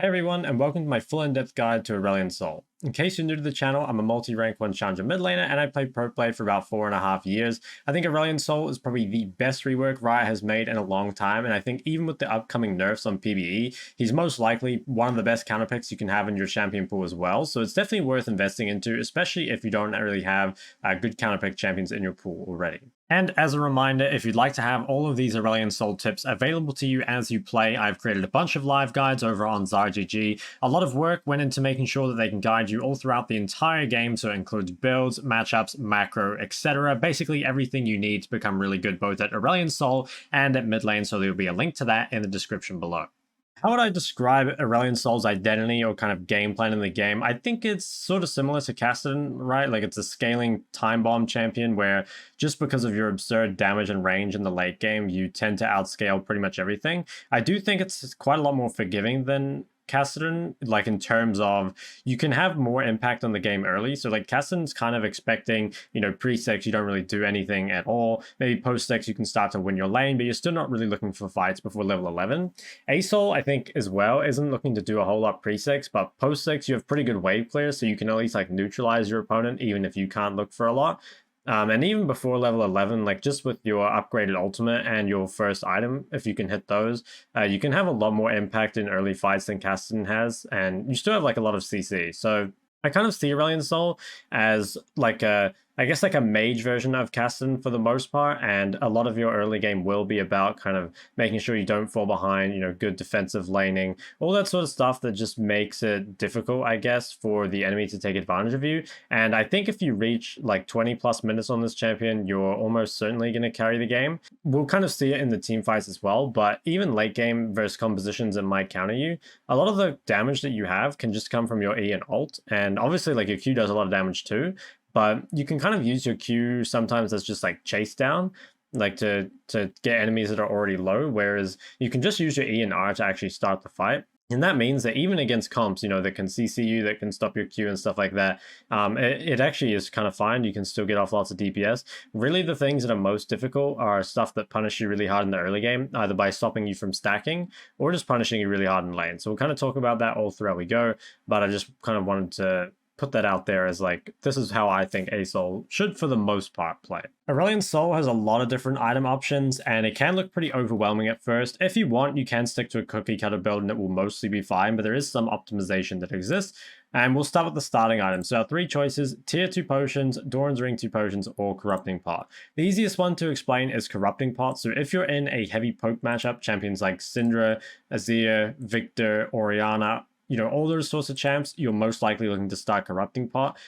Hey everyone, and welcome to my full in-depth guide to Aurelion Sol. In case you're new to the channel, I'm a multi-rank 1 challenger mid laner, and I played pro play for about 4.5 years. I think Aurelion Sol is probably the best rework Riot has made in a long time, and I think even with the upcoming nerfs on PvE, he's most likely one of the best counter picks you can have in your champion pool as well, so it's definitely worth investing into, especially if you don't really have good counter pick champions in your pool already. And as a reminder, if you'd like to have all of these Aurelion Sol tips available to you as you play, I've created a bunch of live guides over on ZaraGG. A lot of work went into making sure that they can guide you all throughout the entire game, so it includes builds, matchups, macro, etc. Basically everything you need to become really good both at Aurelion Sol and at mid lane, so there'll be a link to that in the description below. How would I describe Aurelion Sol's identity or kind of game plan in the game? I think it's sort of similar to Cassidy, right? Like it's a scaling time bomb champion where just because of your absurd damage and range in the late game, you tend to outscale pretty much everything. I do think it's quite a lot more forgiving than Cassidy, like in terms of you can have more impact on the game early. So like Cassidy's kind of expecting, pre-sex you don't really do anything at all. Maybe post-sex you can start to win your lane, but you're still not really looking for fights before level 11. Asol, I think as well, isn't looking to do a whole lot pre-sex, but post-sex you have pretty good wave clear, so you can at least like neutralize your opponent even if you can't look for a lot. And even before level 11, like just with your upgraded ultimate and your first item, if you can hit those, you can have a lot more impact in early fights than Cassidy has, and you still have like a lot of CC. So I kind of see Aurelion Sol as like I guess like a mage version of Cassidy for the most part, and a lot of your early game will be about kind of making sure you don't fall behind, good defensive laning, all that sort of stuff that just makes it difficult, I guess, for the enemy to take advantage of you. And I think if you reach like 20 plus minutes on this champion, you're almost certainly going to carry the game. We'll kind of see it in the team fights as well, but even late game versus compositions that might counter you, a lot of the damage that you have can just come from your E and ult, and obviously like your Q does a lot of damage too, but you can kind of use your Q sometimes as just like chase down, like to get enemies that are already low, whereas you can just use your E and R to actually start the fight. And that means that even against comps, that can CC you, that can stop your Q and stuff like that, it actually is kind of fine. You can still get off lots of DPS. Really, the things that are most difficult are stuff that punish you really hard in the early game, either by stopping you from stacking or just punishing you really hard in lane. So we'll kind of talk about that all throughout we go, but I just kind of wanted to put that out there as like, this is how I think Asol should for the most part play. Aurelion Sol has a lot of different item options, and it can look pretty overwhelming at first. If you want, you can stick to a cookie cutter build and it will mostly be fine, but there is some optimization that exists. And we'll start with the starting items. So our 3 choices: tier 2 potions, Doran's Ring 2 potions, or Corrupting Pot. The easiest one to explain is Corrupting Pot. So if you're in a heavy poke matchup, champions like Syndra, Azir, Victor, Orianna, all those sorts of champs, you're most likely looking to start Corrupting Pot.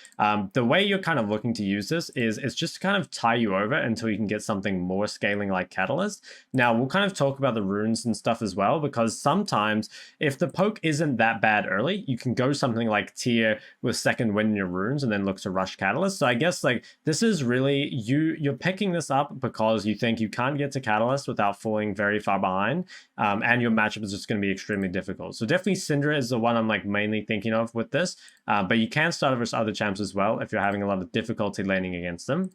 The way you're kind of looking to use this is it's just to kind of tie you over until you can get something more scaling like Catalyst. Now, we'll kind of talk about the runes and stuff as well, because sometimes if the poke isn't that bad early, you can go something like tier with second wind in your runes and then look to rush Catalyst. So I guess like this is really, you're picking this up because you think you can't get to Catalyst without falling very far behind, and your matchup is just going to be extremely difficult. So definitely Syndra is the one I'm like mainly thinking of with this, but you can start versus other champs as well if you're having a lot of difficulty laning against them.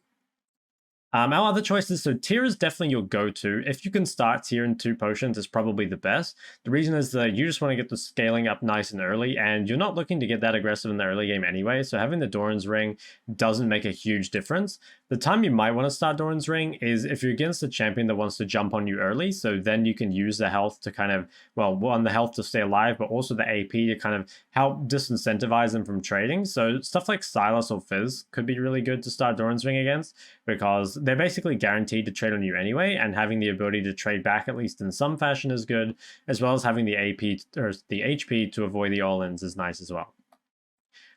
Our other choices, so tier is definitely your go-to. If you can start tier in 2 potions, it's probably the best. The reason is that you just want to get the scaling up nice and early, and you're not looking to get that aggressive in the early game anyway, so having the Doran's Ring doesn't make a huge difference. The time you might want to start Doran's Ring is if you're against a champion that wants to jump on you early, so then you can use the health to kind of, well, one, the health to stay alive, but also the AP to kind of help disincentivize them from trading. So stuff like Silas or Fizz could be really good to start Doran's Ring against, because they're basically guaranteed to trade on you anyway, and having the ability to trade back at least in some fashion is good, as well as having the AP or the HP to avoid the all-ins is nice as well.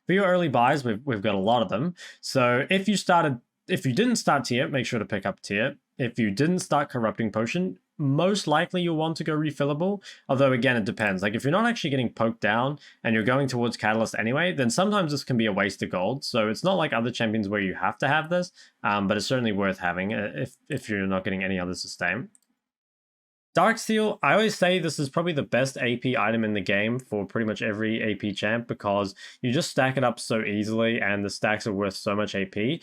For your early buys, we've got a lot of them. So if you didn't start tier, make sure to pick up tier. If you didn't start Corrupting Potion, most likely you'll want to go refillable, although again it depends. Like if you're not actually getting poked down and you're going towards Catalyst anyway, then sometimes this can be a waste of gold. So it's not like other champions where you have to have this, but it's certainly worth having if you're not getting any other sustain. Darksteel, I always say this is probably the best AP item in the game for pretty much every AP champ, because you just stack it up so easily and the stacks are worth so much AP.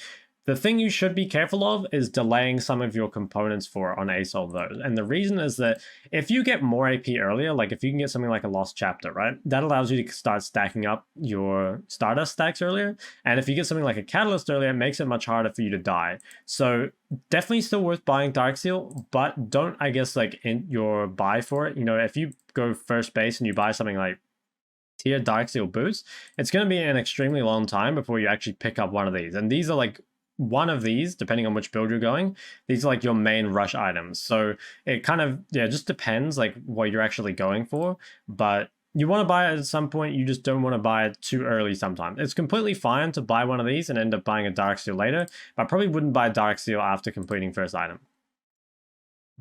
The thing you should be careful of is delaying some of your components for on ASOL though. And the reason is that if you get more AP earlier, like if you can get something like a Lost Chapter, right? That allows you to start stacking up your Stardust stacks earlier. And if you get something like a Catalyst earlier, it makes it much harder for you to die. So definitely still worth buying Darkseal, but don't, I guess, like in your buy for it. You know, if you go first base and you buy something like tier Darkseal boots, it's going to be an extremely long time before you actually pick up one of these. And these are like one of these, depending on which build you're going, these are like your main rush items. So it kind of, yeah, just depends like what you're actually going for. But you want to buy it at some point, you just don't want to buy it too early sometimes. It's completely fine to buy one of these and end up buying a Darkseal later, but I probably wouldn't buy Darkseal after completing first item.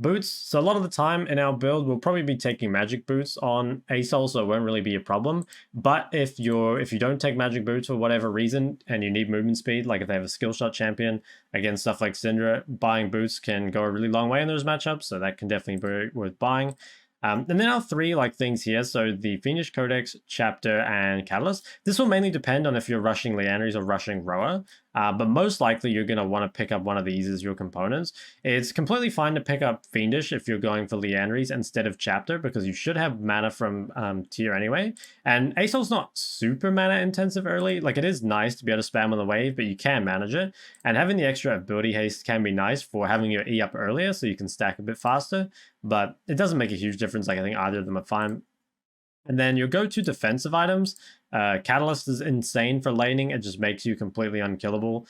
Boots, so a lot of the time in our build, we'll probably be taking magic boots on ASOL, so it won't really be a problem. But if you don't take magic boots for whatever reason and you need movement speed, like if they have a skill shot champion against stuff like Syndra, buying boots can go a really long way in those matchups, so that can definitely be worth buying. And then our three things here, so the Fiendish Codex, Chapter, and Catalyst. This will mainly depend on if you're rushing Liandry's or rushing Roa, but most likely you're going to want to pick up one of these as your components. It's completely fine to pick up Fiendish if you're going for Liandry's instead of Chapter, because you should have mana from tier anyway. And ASOL's not super mana intensive early. Like, it is nice to be able to spam on the wave, but you can manage it. And having the extra ability haste can be nice for having your E up earlier so you can stack a bit faster, but it doesn't make a huge difference. Like, I think either of them are fine. And then your go-to defensive items, Catalyst is insane for laning. It just makes you completely unkillable.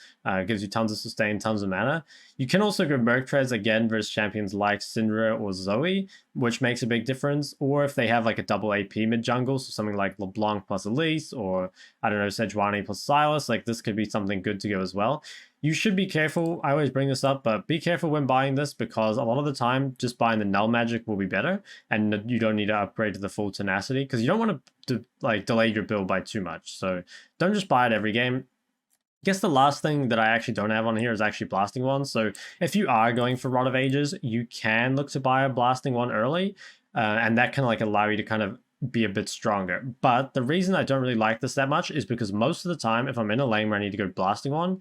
Gives you tons of sustain, tons of mana. You can also go Merc Treads again versus champions like Syndra or Zoe, which makes a big difference. Or if they have like a double AP mid jungle, so something like LeBlanc plus Elise, or I don't know, Sejuani plus Silas, like this could be something good to go as well. You should be careful. I always bring this up, but be careful when buying this, because a lot of the time just buying the null magic will be better, and you don't need to upgrade to the full tenacity, because you don't want to like delay your build by too much. So don't just buy it every game. I guess the last thing that I actually don't have on here is actually Blasting One. So if you are going for Rod of Ages, you can look to buy a Blasting One early, and that can like allow you to kind of be a bit stronger. But the reason I don't really like this that much is because most of the time, if I'm in a lane where I need to go Blasting One,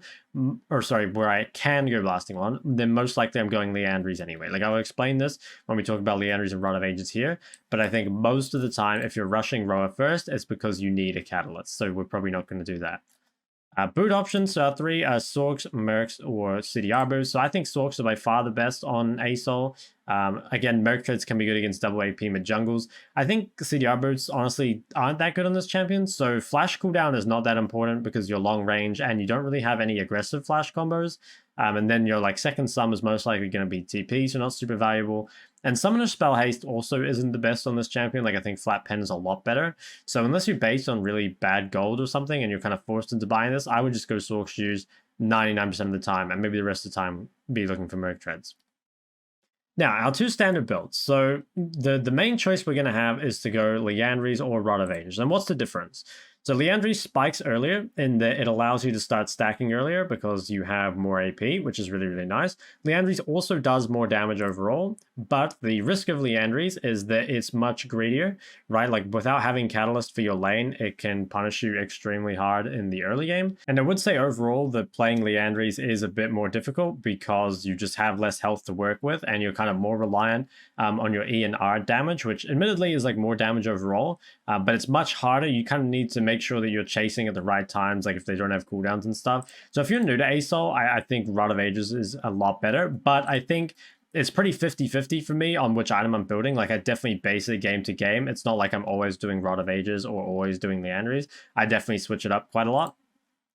or sorry, where I can go Blasting One, then most likely I'm going Liandry's anyway. Like, I'll explain this when we talk about Liandry's and Rod of Ages here, but I think most of the time, if you're rushing Roa first, it's because you need a Catalyst, so we're probably not going to do that. Boot options, so our three are Sorks, Mercs, or CDR boots. So I think Sorks are by far the best on ASOL. Again, Merc Treads can be good against double AP mid jungles. I think CDR boots honestly aren't that good on this champion, so flash cooldown is not that important because you're long range and you don't really have any aggressive flash combos. And then your like second sum is most likely going to be TP, so not super valuable. And Summoner Spell Haste also isn't the best on this champion. Like, I think Flat Pen is a lot better. So unless you're based on really bad gold or something and you're kind of forced into buying this, I would just go Sork Shoes 99% of the time, and maybe the rest of the time be looking for Merc Treads. Now, our two standard builds. So the main choice we're going to have is to go Liandry's or Rod of Ages. And what's the difference? So Liandry's spikes earlier in that it allows you to start stacking earlier because you have more AP, which is really, really nice. Liandry's also does more damage overall, but the risk of Liandry's is that it's much greedier, right? Like, without having Catalyst for your lane, it can punish you extremely hard in the early game. And I would say overall that playing Liandry's is a bit more difficult because you just have less health to work with and you're kind of more reliant on your E and R damage, which admittedly is like more damage overall, but it's much harder. You kind of need to make sure that you're chasing at the right times, like if they don't have cooldowns and stuff. So if you're new to ASOL, I think Rod of Ages is a lot better, but I think it's pretty 50-50 for me on which item I'm building. Like, I definitely base it game to game. It's not like I'm always doing Rod of Ages or always doing Liandry's. I definitely switch it up quite a lot.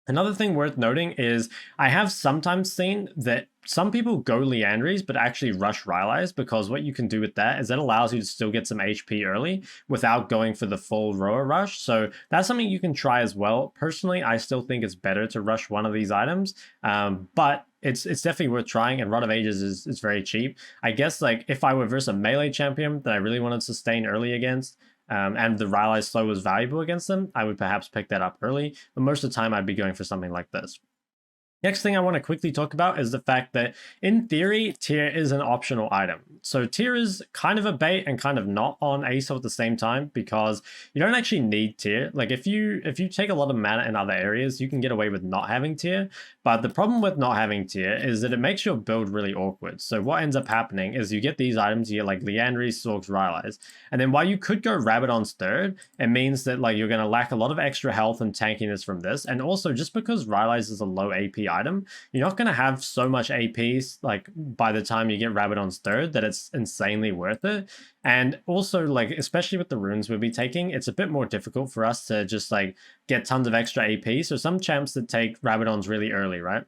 Another thing worth noting is I have sometimes seen that some people go Liandry's but actually rush Rylai's, because what you can do with that is that allows you to still get some HP early without going for the full Roa rush. So that's something you can try as well. Personally, I still think it's better to rush one of these items, but it's definitely worth trying, and Rod of Ages is very cheap. I guess, like, if I were versus a melee champion that I really wanted to sustain early against, and the Rylai's slow was valuable against them, I would perhaps pick that up early, but most of the time I'd be going for something like this. Next thing I want to quickly talk about is the fact that in theory, tier is an optional item. So tier is kind of a bait and kind of not on ASO at the same time, because you don't actually need tier. Like if you take a lot of mana in other areas, you can get away with not having tier. But the problem with not having tier is that it makes your build really awkward. So what ends up happening is you get these items here like Liandry's, Sorks, Rylai's. And then while you could go Rabadon's third, it means that like you're going to lack a lot of extra health and tankiness from this. And also just because Rylai's is a low AP item, you're not going to have so much APs like by the time you get Rabadon's third that it's insanely worth it. And also like, especially with the runes we'll be taking, it's a bit more difficult for us to just like get tons of extra AP. So some champs that take Rabadon's really early, right?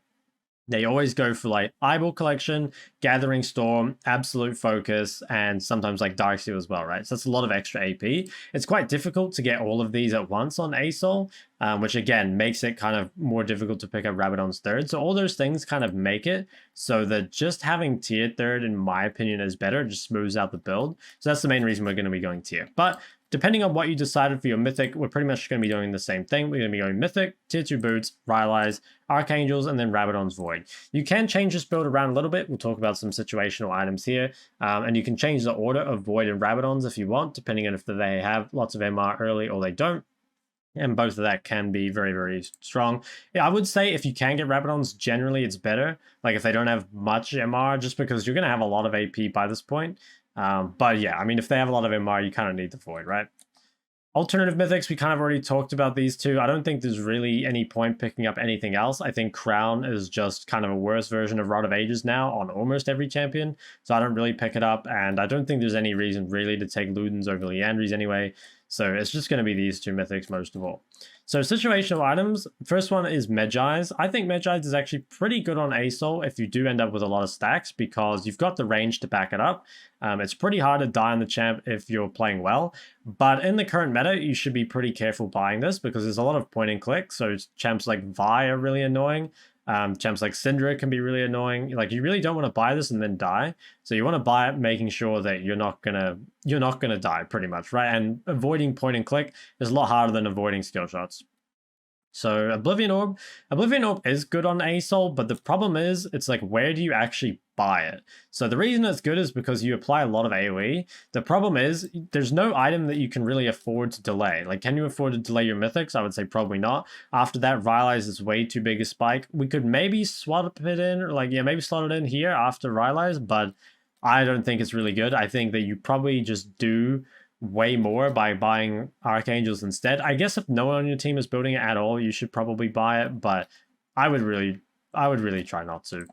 They always go for like Eyeball Collection, Gathering Storm, Absolute Focus, and sometimes like Darksteel as well, right? So that's a lot of extra AP. It's quite difficult to get all of these at once on ASOL, which again makes it kind of more difficult to pick up Rabadon's third. So all those things kind of make it so that just having tier third, in my opinion, is better. It just smooths out the build. So that's the main reason we're going to be going tier. But depending on what you decided for your Mythic, we're pretty much going to be doing the same thing. We're going to be going Mythic, Tier 2 Boots, Rylai's, Archangels, and then Rabadon's Void. You can change this build around a little bit. We'll talk about some situational items here. And you can change the order of Void and Rabadon's if you want, depending on if they have lots of MR early or they don't. And both of that can be very, very strong. Yeah, I would say if you can get Rabadon's, generally it's better. Like if they don't have much MR, just because you're going to have a lot of AP by this point. But yeah, I mean, if they have a lot of MR, you kind of need the Void, right? Alternative mythics, we kind of already talked about these two. I don't think there's really any point picking up anything else. I think Crown is just kind of a worse version of Rod of Ages now on almost every champion. So I don't really pick it up. And I don't think there's any reason really to take Ludens over Liandry's anyway. So it's just going to be these two mythics most of all. So situational items, first one is Medjai's. I think Medjai's is actually pretty good on ASOL if you do end up with a lot of stacks, because you've got the range to back it up. It's pretty hard to die on the champ if you're playing well, but in the current meta, you should be pretty careful buying this because there's a lot of point and click. So champs like Vi are really annoying. Champs like Syndra can be really annoying. Like you really don't want to buy this and then die. So you want to buy it making sure that you're not gonna die pretty much, right? And avoiding point and click is a lot harder than avoiding skill shots. So Oblivion Orb is good on ASOL, but the problem is it's like, where do you actually buy it? So the reason it's good is because you apply a lot of AoE. The problem is there's no item that you can really afford to delay. Like, can you afford to delay your mythics? I would say probably not. After that, Rylai's is way too big a spike. We could maybe swap it in, or like, yeah, maybe slot it in here after Rylai's, but I don't think it's really good. I think that you probably just do way more by buying Archangels instead. I guess if no one on your team is building it at all, you should probably buy it, but I would really try not to.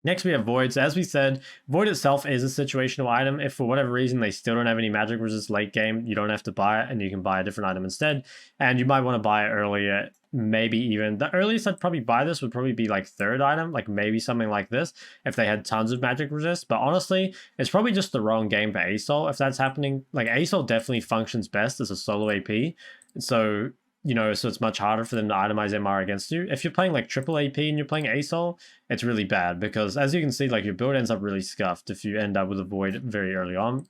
Next, we have Void. So as we said, Void itself is a situational item. If for whatever reason they still don't have any magic resist late game, you don't have to buy it and you can buy a different item instead. And you might want to buy it earlier. Maybe even the earliest I'd probably buy this would probably be like third item, like maybe something like this if they had tons of magic resist. But honestly, it's probably just the wrong game for ASOL if that's happening. Like ASOL definitely functions best as a solo AP. So, you know, so it's much harder for them to itemize MR against you. If you're playing like triple AP and you're playing ASOL, it's really bad because as you can see, like your build ends up really scuffed if you end up with a Void very early on.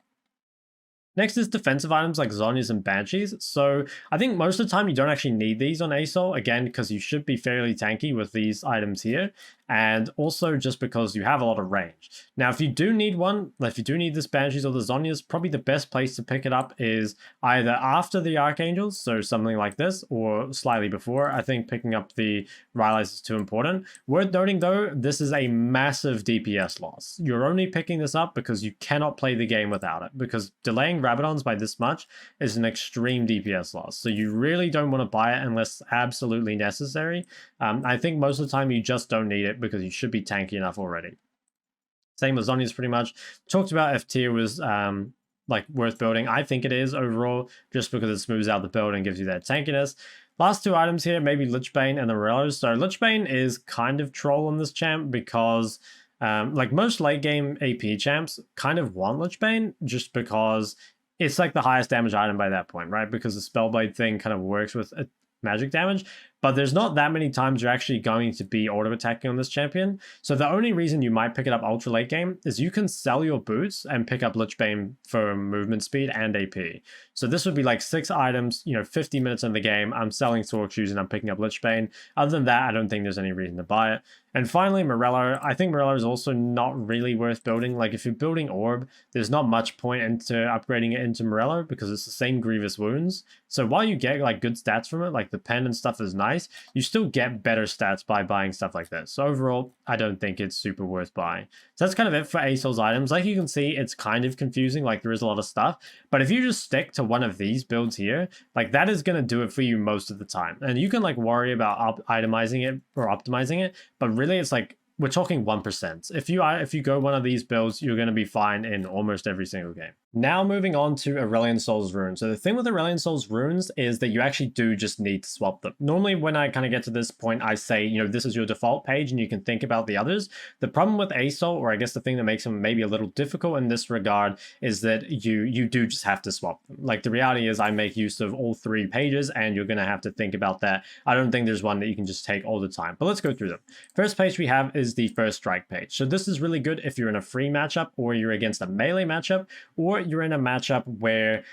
Next is defensive items like Zhonya's and Banshees. So I think most of the time you don't actually need these on ASOL, again, because you should be fairly tanky with these items here. And also just because you have a lot of range. Now, if you do need one, like if you do need this Banshees or the Zhonya's, probably the best place to pick it up is either after the Archangels, so something like this, or slightly before. I think picking up the Rylai's is too important. Worth noting though, this is a massive DPS loss. You're only picking this up because you cannot play the game without it, because delaying Rabadon's by this much is an extreme DPS loss. So you really don't want to buy it unless absolutely necessary. I think most of the time you just don't need it because you should be tanky enough already. Same with Zhonya's pretty much. Talked about if tier was like worth building. I think it is overall, just because it smooths out the build and gives you that tankiness. Last two items here, maybe Lichbane and the Morellos. So Lichbane is kind of troll on this champ because like most late game AP champs kind of want Lichbane just because it's like the highest damage item by that point, right? Because the Spellblade thing kind of works with magic damage. but there's not that many times you're actually going to be auto-attacking on this champion. So the only reason you might pick it up ultra late game is you can sell your boots and pick up Lichbane for movement speed and AP. So this would be like 6 items, 50 minutes in the game, I'm selling Torque Shoes and I'm picking up Lichbane. Other than that, I don't think there's any reason to buy it. And finally, Morello. I think Morello is also not really worth building. Like, if you're building Orb, there's not much point into upgrading it into Morello because it's the same Grievous Wounds. So while you get, like, good stats from it, like the pen and stuff is nice, you still get better stats by buying stuff like this. So overall, I don't think it's super worth buying. So that's kind of it for ASOL's items. Like you can see, it's kind of confusing. Like, there is a lot of stuff. But if you just stick to one of these builds here, like, that is going to do it for you most of the time. And you can, like, worry about itemizing it or optimizing it, but really it's like we're talking 1%. If you go one of these builds, you're going to be fine in almost every single game. Now moving on to Aurelion Sol's runes. So the thing with Aurelion Sol's runes is that you actually do just need to swap them. Normally when I kind of get to this point, I say, this is your default page and you can think about the others. The problem with ASOL, or I guess the thing that makes them maybe a little difficult in this regard, is that you do just have to swap them. Like, the reality is I make use of all 3 pages and you're going to have to think about that. I don't think there's one that you can just take all the time, but let's go through them. First page we have is the first strike page. So this is really good if you're in a free matchup or you're against a melee matchup, or you're in a matchup where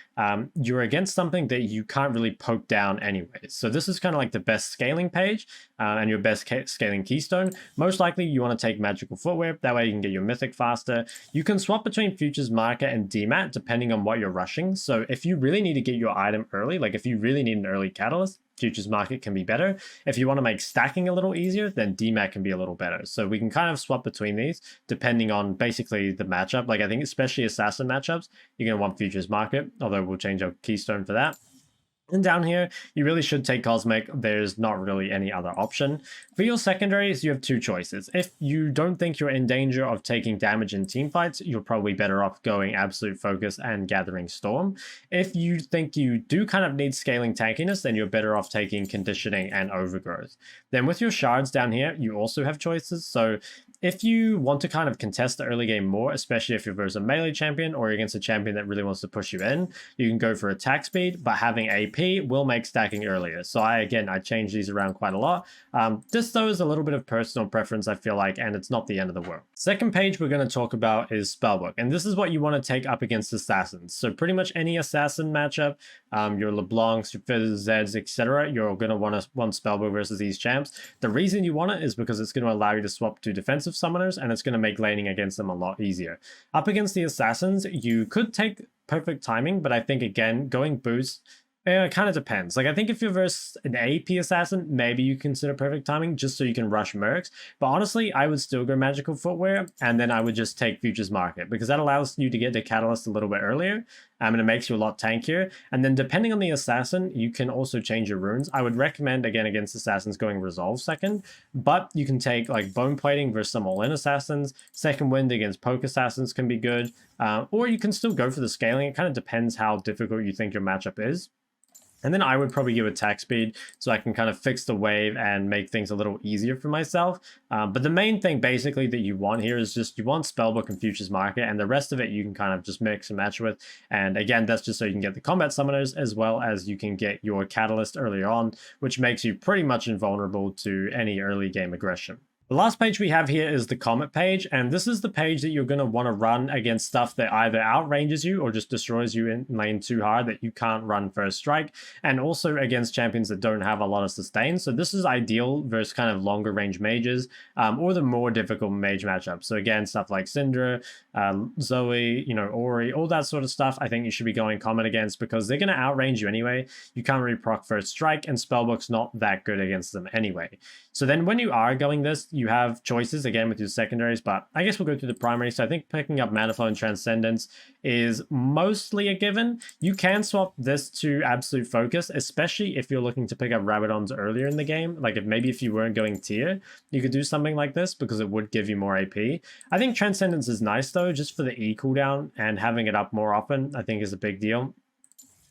you're against something that you can't really poke down anyways. So this is kind of like the best scaling page and your best scaling keystone. Most likely you want to take magical footwear. That way you can get your mythic faster. You can swap between Futures Market and DMAT depending on what you're rushing. So if you really need to get your item early, like if you really need an early catalyst, Futures Market can be better. If you want to make stacking a little easier, then DMAT can be a little better. So we can kind of swap between these depending on basically the matchup. Like, I think especially assassin matchups, you're going to want Futures Market, although we'll change our keystone for that. And down here, you really should take Cosmic. There's not really any other option. For your secondaries, you have 2 choices. If you don't think you're in danger of taking damage in team fights, you're probably better off going Absolute Focus and Gathering Storm. If you think you do kind of need scaling tankiness, then you're better off taking Conditioning and Overgrowth. Then with your shards down here, you also have choices. So if you want to kind of contest the early game more, especially if you're versus a melee champion or against a champion that really wants to push you in, you can go for attack speed, but having AP will make stacking earlier. So I change these around quite a lot. This though is a little bit of personal preference, I feel like, and it's not the end of the world. Second page we're going to talk about is Spellbook, and this is what you want to take up against assassins. So pretty much any assassin matchup, your LeBlancs, your Fizz, Zeds, etc., you're going to want Spellbook versus these champs. The reason you want it is because it's going to allow you to swap to defensive summoners, and it's going to make laning against them a lot easier. Up against the assassins, you could take Perfect Timing, but I think again, going boost, it kind of depends. Like, I think if you're versus an AP assassin, maybe you consider Perfect Timing just so you can rush mercs. But honestly, I would still go Magical Footwear, and then I would just take Futures Market because that allows you to get the Catalyst a little bit earlier, and it makes you a lot tankier. And then depending on the assassin, you can also change your runes. I would recommend, again, against assassins, going Resolve second, but you can take like Bone Plating versus some all-in assassins. Second Wind against Poke assassins can be good, or you can still go for the scaling. It kind of depends how difficult you think your matchup is. And then I would probably give attack speed so I can kind of fix the wave and make things a little easier for myself. But the main thing basically that you want here is just you want Spellbook and Futures Market, and the rest of it you can kind of just mix and match with. And again, that's just so you can get the combat summoners as well as you can get your catalyst earlier on, which makes you pretty much invulnerable to any early game aggression. The last page we have here is the Comet page, and this is the page that you're going to want to run against stuff that either outranges you or just destroys you in lane too hard that you can't run first strike, and also against champions that don't have a lot of sustain. So this is ideal versus kind of longer range mages or the more difficult mage matchups. So again, stuff like Syndra, Zoe, Ori, all that sort of stuff, I think you should be going Comet against because they're going to outrange you anyway. You can't really proc first strike, and Spellbook's not that good against them anyway. So then when you are going this, you have choices again with your secondaries, but I guess we'll go through the primaries. So I think picking up Mana Flow and Transcendence is mostly a given. You can swap this to Absolute Focus, especially if you're looking to pick up Rabadons earlier in the game. Like if you weren't going tier, you could do something like this because it would give you more AP. I think Transcendence is nice though, just for the E cooldown, and having it up more often I think is a big deal.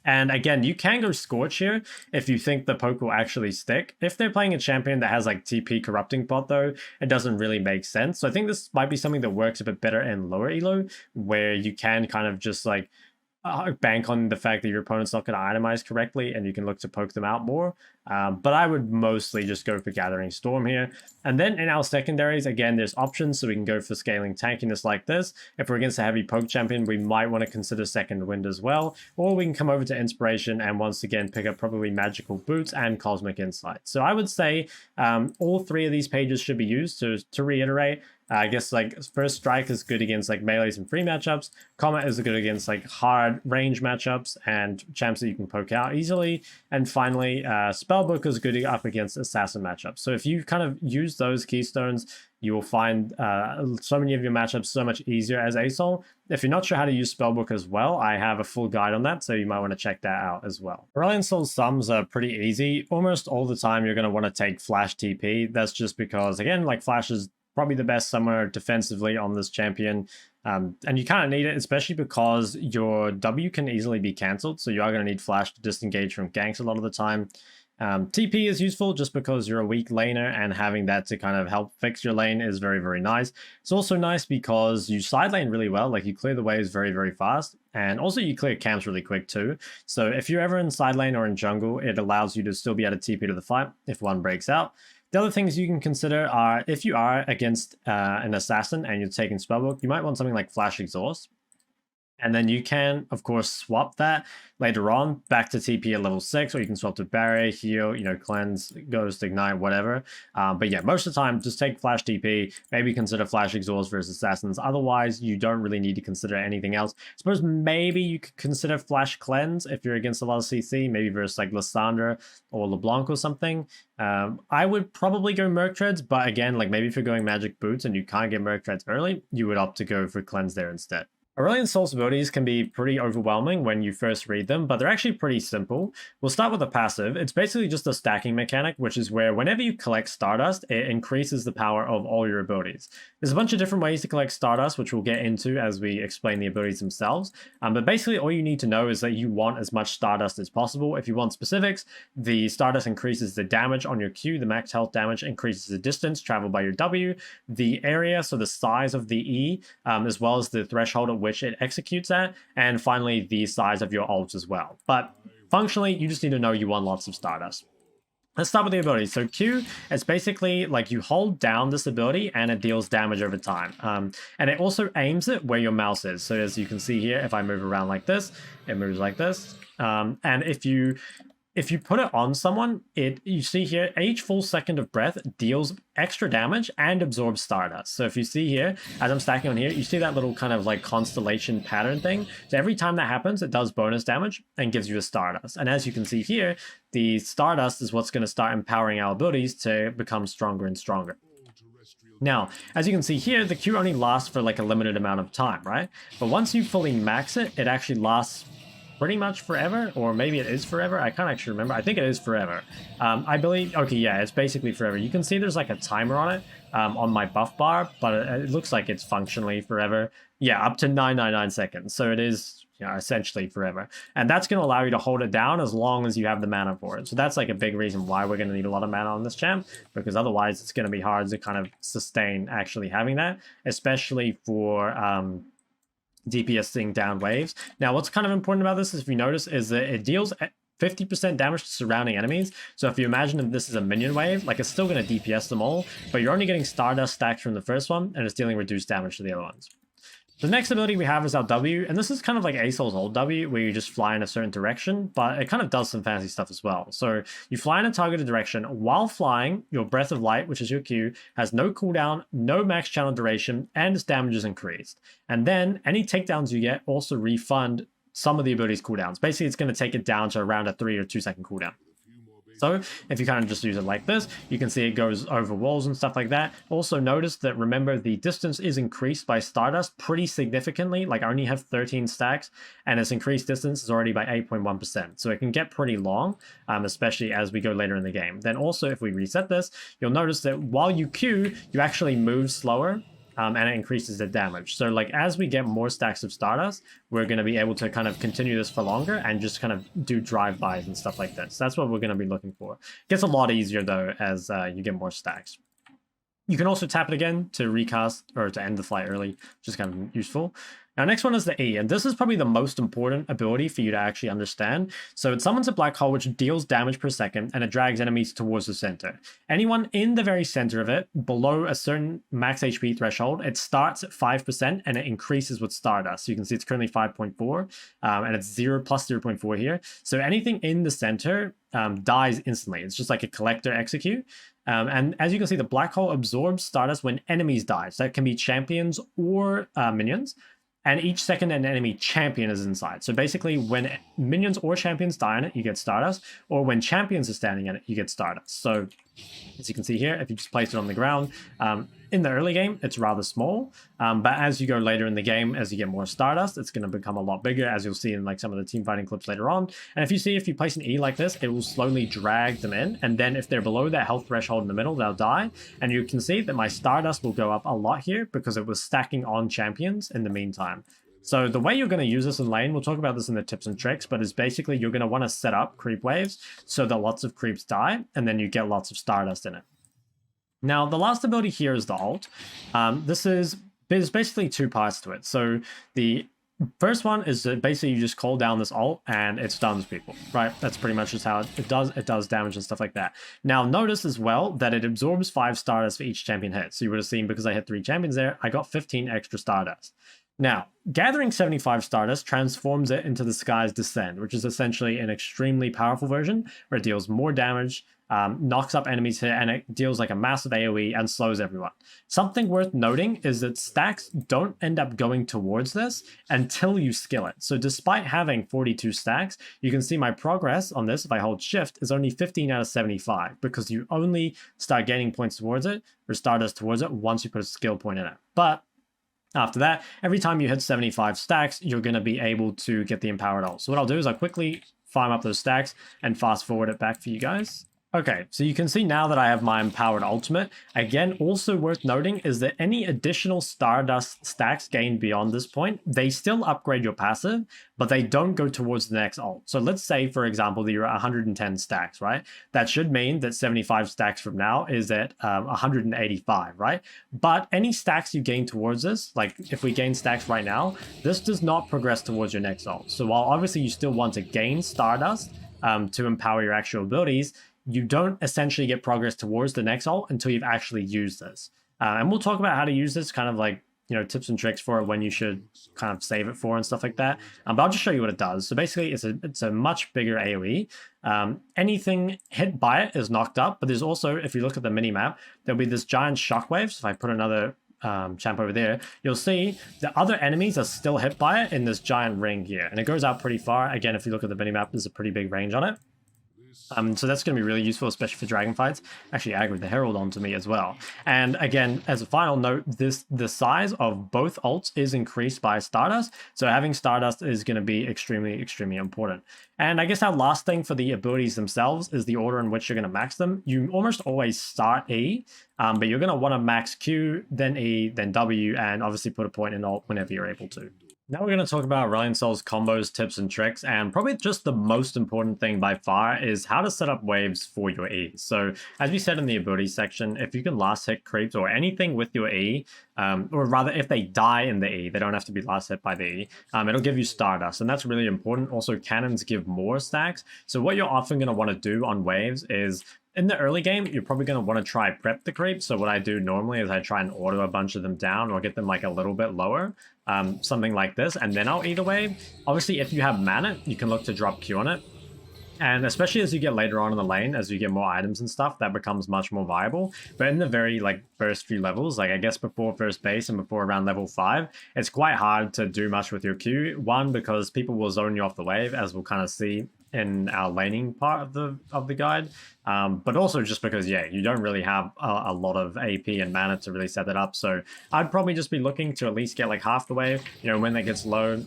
And again, you can go Scorch here if you think the poke will actually stick. If they're playing a champion that has like TP Corrupting Pot though, it doesn't really make sense. So I think this might be something that works a bit better in lower elo, where you can kind of just like bank on the fact that your opponent's not going to itemize correctly and you can look to poke them out more. But I would mostly just go for Gathering Storm here. And then in our secondaries, again, there's options. So we can go for scaling tankiness like this. If we're against a heavy poke champion, we might want to consider Second Wind as well. Or we can come over to Inspiration and once again pick up probably Magical Boots and Cosmic Insight. So I would say all three of these pages should be used. To reiterate, I guess like First Strike is good against like melees and free matchups. Comet is good against like hard range matchups and champs that you can poke out easily. And finally, Spellbook is good up against assassin matchups. So if you kind of use those keystones, you will find so many of your matchups so much easier as ASOL. If you're not sure how to use Spellbook as well, I have a full guide on that, so you might want to check that out as well. Aurelion Sol's sums are pretty easy. Almost all the time you're going to want to take Flash TP. That's just because, again, like Flash is probably the best summoner defensively on this champion. And you kind of need it, especially because your W can easily be cancelled. So you are going to need Flash to disengage from ganks a lot of the time. TP is useful just because you're a weak laner and having that to kind of help fix your lane is very, very nice. It's also nice because you side lane really well, like you clear the waves very, very fast. And also you clear camps really quick too. So if you're ever in side lane or in jungle, it allows you to still be able to TP to the fight if one breaks out. The other things you can consider are if you are against an assassin and you're taking Spellbook, you might want something like Flash Exhaust. And then you can, of course, swap that later on back to TP at level 6, or you can swap to Barrier, Heal, Cleanse, Ghost, Ignite, whatever. But yeah, most of the time, just take Flash TP, maybe consider Flash Exhaust versus Assassins. Otherwise, you don't really need to consider anything else. I suppose maybe you could consider Flash Cleanse if you're against a lot of CC, maybe versus like Lysandra or LeBlanc or something. I would probably go Merc Treads, but again, like maybe if you're going Magic Boots and you can't get Merc Treads early, you would opt to go for Cleanse there instead. Aurelion Sol's abilities can be pretty overwhelming when you first read them, but they're actually pretty simple. We'll start with the passive. It's basically just a stacking mechanic, which is where whenever you collect Stardust, it increases the power of all your abilities. There's a bunch of different ways to collect Stardust, which we'll get into as we explain the abilities themselves. But basically all you need to know is that you want as much Stardust as possible. If you want specifics, the Stardust increases the damage on your Q, the max health damage increases the distance traveled by your W, the area, so the size of the E, as well as the threshold at which it executes at, and finally the size of your ult as well. But functionally, you just need to know you want lots of Stardust. Let's start with the ability. So Q, it's basically like you hold down this ability and it deals damage over time. And it also aims it where your mouse is. So as you can see here, if I move around like this, it moves like this. And if you put it on someone, you see here, each full second of breath deals extra damage and absorbs Stardust. So if you see here, as I'm stacking on here, you see that little kind of like constellation pattern thing. So every time that happens, it does bonus damage and gives you a Stardust. And as you can see here, the Stardust is what's going to start empowering our abilities to become stronger and stronger. Now, as you can see here, the Q only lasts for like a limited amount of time, right? But once you fully max it, it actually lasts pretty much forever, or maybe it is forever. I can't actually remember. I think it is forever. I believe, okay, yeah, it's basically forever. You can see there's like a timer on it on my buff bar, but it looks like it's functionally forever. Yeah, up to 999 seconds. So it is, essentially forever. And that's going to allow you to hold it down as long as you have the mana for it. So that's like a big reason why we're going to need a lot of mana on this champ, because otherwise it's going to be hard to kind of sustain actually having that, especially for DPSing down waves. Now, what's kind of important about this, is if you notice, is that it deals 50% damage to surrounding enemies. So if you imagine if this is a minion wave, like it's still going to DPS them all, but you're only getting Stardust stacked from the first one, and it's dealing reduced damage to the other ones. The next ability we have is our W, and this is kind of like ASOL's old W, where you just fly in a certain direction, but it kind of does some fancy stuff as well. So you fly in a targeted direction. While flying, your Breath of Light, which is your Q, has no cooldown, no max channel duration, and its damage is increased. And then any takedowns you get also refund some of the ability's cooldowns. Basically, it's going to take it down to around a 3 or 2 second cooldown. So if you kind of just use it like this, you can see it goes over walls and stuff like that. Also notice that, remember, the distance is increased by Stardust pretty significantly. Like I only have 13 stacks, and its increased distance is already by 8.1%. So it can get pretty long, especially as we go later in the game. Then also, if we reset this, you'll notice that while you Q, you actually move slower. And it increases the damage. So like as we get more stacks of Stardust, we're going to be able to kind of continue this for longer and just kind of do drive-bys and stuff like this. That's what we're going to be looking for. It gets a lot easier though as you get more stacks. You can also tap it again to recast or to end the flight early, which is kind of useful. Now, next one is the E, and this is probably the most important ability for you to actually understand. So it summons a black hole which deals damage per second, and it drags enemies towards the center. Anyone in the very center of it, below a certain max HP threshold, it starts at 5% and it increases with Stardust. So you can see it's currently 5.4, and it's 0 plus 0.4 here. So anything in the center dies instantly. It's just like a collector execute. And as you can see, the black hole absorbs Stardust when enemies die. So that can be champions or minions. And each second an enemy champion is inside. So basically, when minions or champions die in it, you get Stardust. Or when champions are standing in it, you get Stardust. So as you can see here, if you just place it on the ground, in the early game, it's rather small. But as you go later in the game, as you get more Stardust, it's going to become a lot bigger, as you'll see in like some of the team fighting clips later on. And if you place an E like this, it will slowly drag them in. And then if they're below that health threshold in the middle, they'll die. And you can see that my Stardust will go up a lot here because it was stacking on champions in the meantime. So the way you're going to use this in lane, we'll talk about this in the tips and tricks, but is basically you're going to want to set up creep waves so that lots of creeps die, and then you get lots of Stardust in it. Now, the last ability here is the ult. There's basically two parts to it. So the first one is that basically you just call down this ult and it stuns people, right? That's pretty much just how it does damage and stuff like that. Now, notice as well that it absorbs 5 Stardust for each champion hit. So you would have seen, because I hit 3 champions there, I got 15 extra Stardust. Now, gathering 75 Stardust transforms it into the Sky's Descent, which is essentially an extremely powerful version where it deals more damage, knocks up enemies here, and it deals like a massive AoE and slows everyone. Something worth noting is that stacks don't end up going towards this until you skill it. So despite having 42 stacks, you can see my progress on this, if I hold shift, is only 15 out of 75 because you only start gaining points towards it or Stardust towards it once you put a skill point in it. But after that, every time you hit 75 stacks, you're going to be able to get the empowered ult. So what I'll do is I'll quickly farm up those stacks and fast forward it back for you guys. Okay, so you can see now that I have my empowered ultimate. Again, also worth noting is that any additional Stardust stacks gained beyond this point, they still upgrade your passive, but they don't go towards the next ult. So let's say, for example, that you're at 110 stacks, right? That should mean that 75 stacks from now is at 185, right? But any stacks you gain towards this, like if we gain stacks right now, this does not progress towards your next ult. So while obviously you still want to gain Stardust to empower your actual abilities, you don't essentially get progress towards the next ult until you've actually used this. And we'll talk about how to use this, kind of like, you know, tips and tricks for it, when you should kind of save it for and stuff like that. But I'll just show you what it does. So basically, it's a much bigger AoE. Anything hit by it is knocked up, but there's also, if you look at the mini map, there'll be this giant shockwave. So if I put another champ over there, you'll see the other enemies are still hit by it in this giant ring here, and it goes out pretty far. Again, if you look at the mini map, there's a pretty big range on it. So that's going to be really useful, especially for dragon fights. Actually, aggroed the Herald onto me as well. And again, as a final note, the size of both ults is increased by Stardust. So having Stardust is going to be extremely, extremely important. And I guess our last thing for the abilities themselves is the order in which you're going to max them. You almost always start E, but you're going to want to max Q, then E, then W, and obviously put a point in ult whenever you're able to. Now we're going to talk about Aurelion Sol's combos, tips, and tricks, and probably just the most important thing by far is how to set up waves for your E. So as we said in the ability section, if you can last hit creeps or anything with your E, or rather if they die in the E, they don't have to be last hit by the E, it'll give you Stardust, and that's really important. Also, cannons give more stacks, so what you're often going to want to do on waves is, in the early game, you're probably going to want to try prep the creep. So what I do normally is I try and auto a bunch of them down or get them like a little bit lower, something like this, and then I'll either wave. Obviously, if you have mana, you can look to drop Q on it. And especially as you get later on in the lane, as you get more items and stuff, that becomes much more viable. But in the very like first few levels, like I guess before first base and before around level 5, it's quite hard to do much with your Q. One, because people will zone you off the wave, as we'll kind of see in our laning part of the guide, but also just because, yeah, you don't really have a lot of AP and mana to really set that up. So I'd probably just be looking to at least get like half the wave, you know, when that gets low.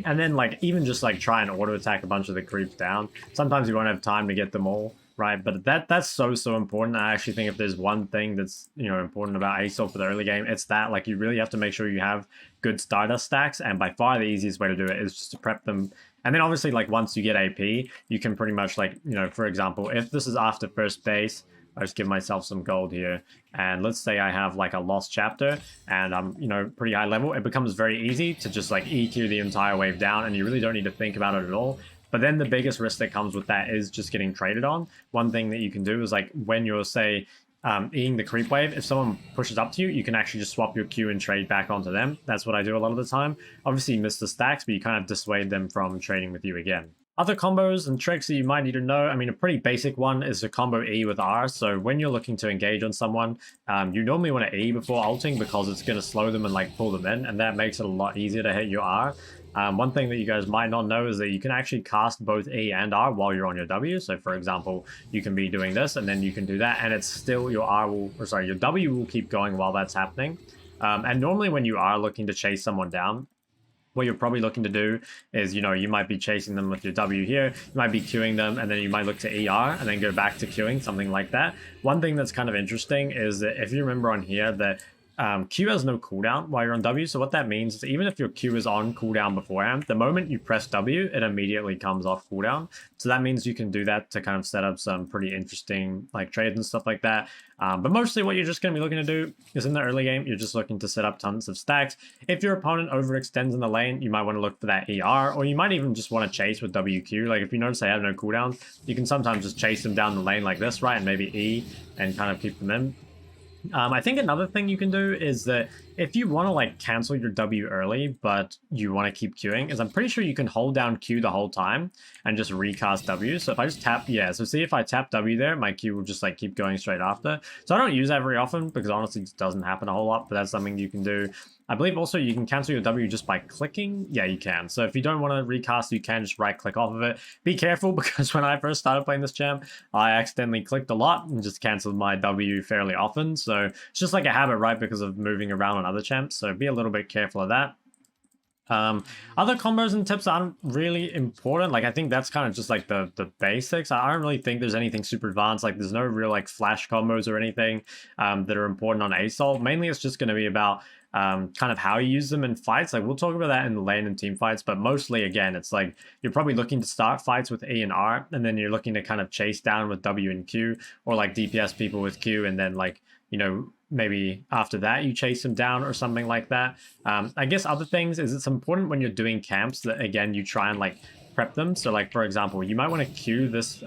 And then like even just like try and auto attack a bunch of the creeps down. Sometimes you won't have time to get them all, right? But that's so important. I actually think if there's one thing that's, you know, important about ASOL for the early game, it's that like you really have to make sure you have good Stardust stacks, and by far the easiest way to do it is just to prep them And then obviously, like, once you get AP, you can pretty much, like, you know, for example, if this is after first base, I just give myself some gold here. And let's say I have like a lost chapter and I'm, you know, pretty high level. It becomes very easy to just like EQ the entire wave down and you really don't need to think about it at all. But then the biggest risk that comes with that is just getting traded on. One thing that you can do is like when you're, say, Eing the creep wave, if someone pushes up to you, you can actually just swap your Q and trade back onto them. That's what I do a lot of the time. Obviously, you miss the stacks, but you kind of dissuade them from trading with you again. Other combos and tricks that you might need to know, I mean, a pretty basic one is the combo E with R. So when you're looking to engage on someone, you normally want to E before ulting because it's going to slow them and like pull them in, and that makes it a lot easier to hit your R. One thing that you guys might not know is that you can actually cast both E and R while you're on your W. So for example, you can be doing this and then you can do that and it's still your R will, or sorry, your W will keep going while that's happening. And normally when you are looking to chase someone down, what you're probably looking to do is, you know, you might be chasing them with your W here, you might be queuing them, and then you might look to ER and then go back to queuing, something like that. One thing that's kind of interesting is that if you remember on here that Q has no cooldown while you're on W, so what that means is even if your Q is on cooldown beforehand, the moment you press W, it immediately comes off cooldown. So that means you can do that to kind of set up some pretty interesting like trades and stuff like that. But mostly what you're just going to be looking to do is in the early game, you're just looking to set up tons of stacks. If your opponent overextends in the lane, you might want to look for that ER, or you might even just want to chase with WQ. Like if you notice they have no cooldown, you can sometimes just chase them down the lane like this, right? And maybe E and kind of keep them in. I think another thing you can do is that if you want to like cancel your W early, but you want to keep queuing, is I'm pretty sure you can hold down Q the whole time and just recast W. So if I just tap, yeah, so see if I tap W there, my Q will just like keep going straight after. So I don't use that very often because honestly it doesn't happen a whole lot, but that's something you can do. I believe also you can cancel your W just by clicking. Yeah, you can. So if you don't want to recast, you can just right click off of it. Be careful because when I first started playing this champ, I accidentally clicked a lot and just canceled my W fairly often. So it's just like a habit, right? Because of moving around on other champs. So be a little bit careful of that. Other combos and tips aren't really important. Like I think that's kind of just like the basics. I don't really think there's anything super advanced. Like there's no real like flash combos or anything that are important on ASOL. Mainly it's just going to be about kind of how you use them in fights. Like we'll talk about that in the lane and team fights, but mostly again it's like you're probably looking to start fights with E and R, and then you're looking to kind of chase down with W and Q, or like DPS people with Q, and then like, you know, maybe after that you chase them down or something like that. I guess other things is it's important when you're doing camps that again you try and like prep them. So like for example, you might want to queue this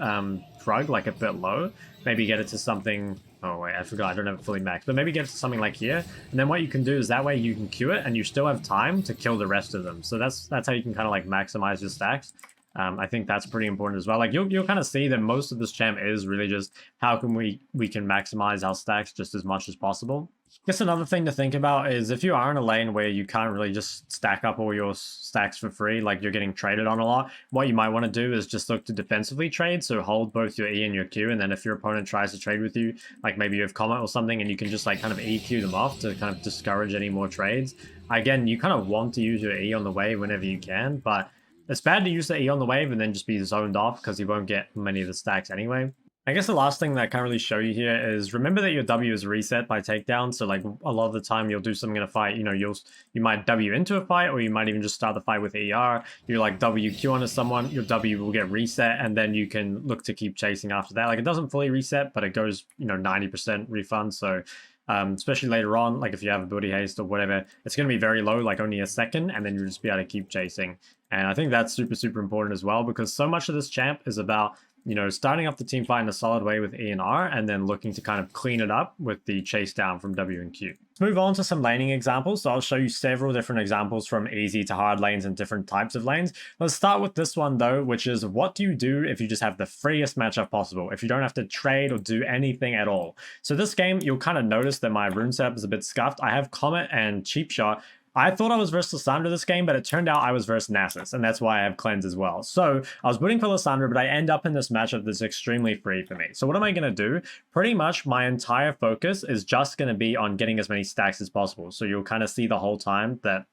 Krug like a bit low, maybe get it to something, oh wait, I forgot, I don't have it fully maxed, but maybe get it to something like here, and then what you can do is that way you can queue it and you still have time to kill the rest of them. So that's how you can kind of like maximize your stacks. I think that's pretty important as well. Like you'll kind of see that most of this champ is really just how can we can maximize our stacks just as much as possible. I guess another thing to think about is if you are in a lane where you can't really just stack up all your stacks for free, like you're getting traded on a lot, what you might want to do is just look to defensively trade. So hold both your E and your Q, and then if your opponent tries to trade with you, like maybe you have comment or something, and you can just like kind of EQ them off to kind of discourage any more trades. Again, you kind of want to use your E on the wave whenever you can, but it's bad to use the E on the wave and then just be zoned off because you won't get many of the stacks anyway. I guess the last thing that I can't really show you here is remember that your W is reset by takedown. So like a lot of the time you'll do something in a fight, you know, you might W into a fight, or you might even just start the fight with ER. You like WQ onto someone, your W will get reset, and then you can look to keep chasing after that. Like it doesn't fully reset, but it goes, you know, 90% refund. So especially later on, like if you have ability haste or whatever, it's going to be very low, like only a second, and then you'll just be able to keep chasing. And I think that's super, super important as well, because so much of this champ is about, you know, starting off the team fight in a solid way with E and R, and then looking to kind of clean it up with the chase down from W and Q. Let's move on to some laning examples. So I'll show you several different examples from easy to hard lanes and different types of lanes. Let's start with this one though, which is what do you do if you just have the freest matchup possible, if you don't have to trade or do anything at all. So this game, you'll kind of notice that my rune setup is a bit scuffed. I have Comet and Cheap Shot. I thought I was versus Lissandra this game, but it turned out I was versus Nasus, and that's why I have Cleanse as well. So I was booting for Lissandra, but I end up in this matchup that's extremely free for me. So what am I going to do? Pretty much my entire focus is just going to be on getting as many stacks as possible. So you'll kind of see the whole time that,